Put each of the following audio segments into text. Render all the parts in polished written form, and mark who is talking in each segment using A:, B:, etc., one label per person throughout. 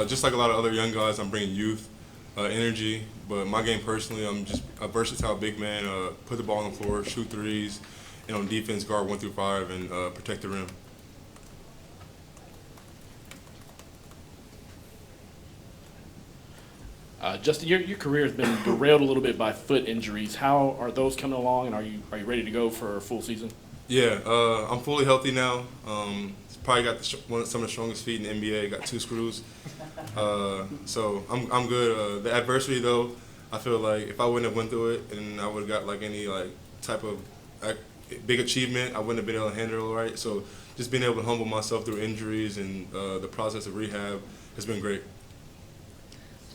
A: just like a lot of other young guys, I'm bringing youth, energy. But my game personally, I'm just a versatile big man. Put the ball on the floor, shoot threes, and on defense, guard 1 through 5, and protect the rim.
B: Justin, your career has been derailed a little bit by foot injuries. How are those coming along, and are you ready to go for a full season?
A: Yeah, I'm fully healthy now. Probably got some of the strongest feet in the NBA. Got 2 screws, so I'm good. The adversity though, I feel like if I wouldn't have went through it and I would have got like any like type of big achievement, I wouldn't have been able to handle it right. So just being able to humble myself through injuries and the process of rehab has been great.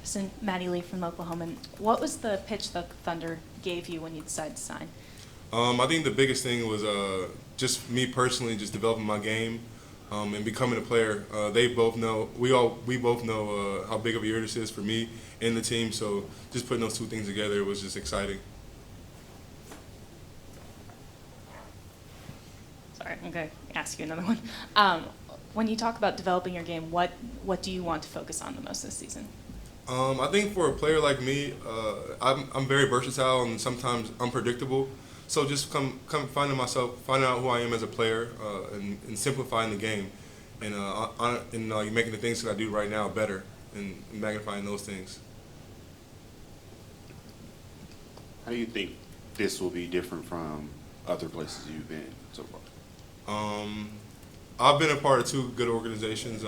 C: Justin, Maddie Lee from Oklahoman. What was the pitch the Thunder gave you when you decided to sign?
A: I think the biggest thing was just me personally, just developing my game and becoming a player. They both know, we both know how big of a year this is for me and the team. So just putting those 2 things together was just exciting.
C: Sorry, I'm going to ask you another one. When you talk about developing your game, what do you want to focus on the most this season?
A: I think for a player like me, I'm very versatile and sometimes unpredictable. So just come finding out who I am as a player, and simplifying the game, and making the things that I do right now better, and magnifying those things.
D: How do you think this will be different from other places you've been so far?
A: I've been a part of 2 good organizations,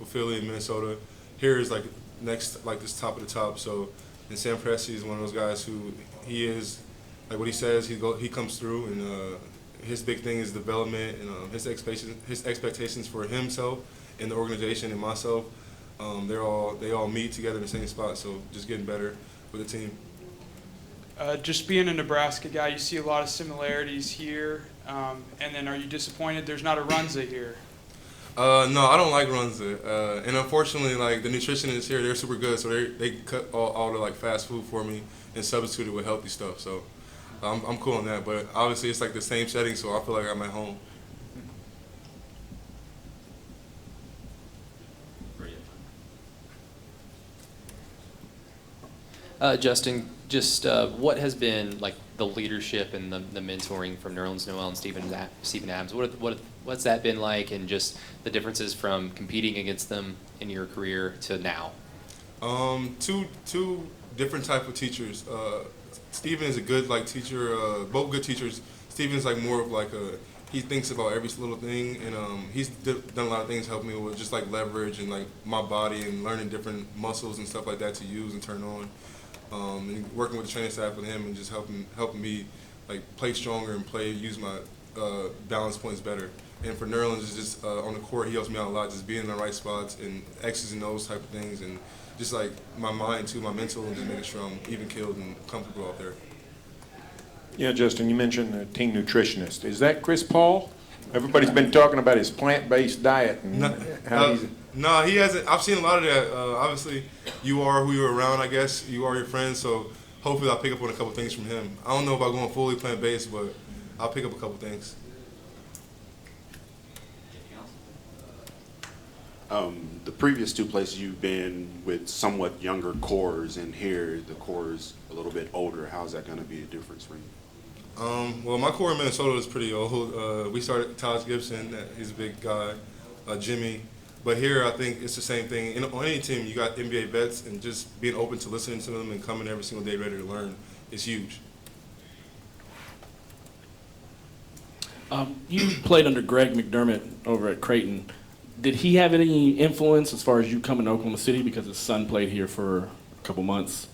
A: Philly and Minnesota. Here is like next, like this top of the top. So, and Sam Presti is one of those guys who he is, like what he says, he comes through, and his big thing is development and his expectations for himself and the organization and myself. They all meet together in the same spot. So just getting better with the team.
E: Just being a Nebraska guy, you see a lot of similarities here. And then, are you disappointed there's not a Runza here?
A: No, I don't like Runza, and unfortunately, like the nutritionists here, they're super good, so they cut all the like fast food for me and substitute it with healthy stuff. So I'm cool on that. But obviously, it's like the same setting, so I feel like I'm at home.
F: Justin, just what has been like the leadership and the mentoring from Nerlens, Noel, and Steven Adams? What's that been like, and just the differences from competing against them in your career to now?
A: Two different type of teachers. Steven is a good like teacher. Both good teachers. Steven is like more of like he thinks about every little thing, and he's done a lot of things helping me with just like leverage and like my body and learning different muscles and stuff like that to use and turn on. And working with the training staff with him and just helping me like play stronger and use my balance points better. And for Nerlens, it's just on the court, he helps me out a lot, just being in the right spots and X's and O's type of things, and just like my mind too, my mental, and just making sure I'm even keeled and comfortable out there.
G: Yeah, Justin, you mentioned the team nutritionist. Is that Chris Paul? Everybody's been talking about his plant-based diet and how he's.
A: No, he hasn't. I've seen a lot of that. Obviously, you are who you're around, I guess. You are your friends, so hopefully I'll pick up on a couple things from him. I don't know about going fully plant-based, but I'll pick up a couple things.
D: The previous 2 places you've been with somewhat younger cores, and here the core's a little bit older. How's that going to be a difference for you?
A: Well, my core in Minnesota is pretty old. We started Taj Gibson. He's a big guy. Jimmy. But here, I think it's the same thing. On any team, you got NBA vets, and just being open to listening to them and coming every single day ready to learn is huge.
B: You played under Greg McDermott over at Creighton. Did he have any influence as far as you coming to Oklahoma City, because his son played here for a couple months?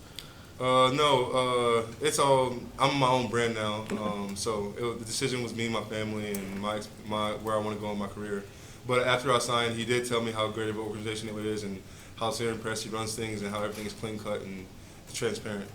A: No, it's all. I'm my own brand now. So the decision was me, my family, and my where I want to go in my career. But after I signed, he did tell me how great of an organization it is and how Sam Presti runs things and how everything is clean cut and transparent.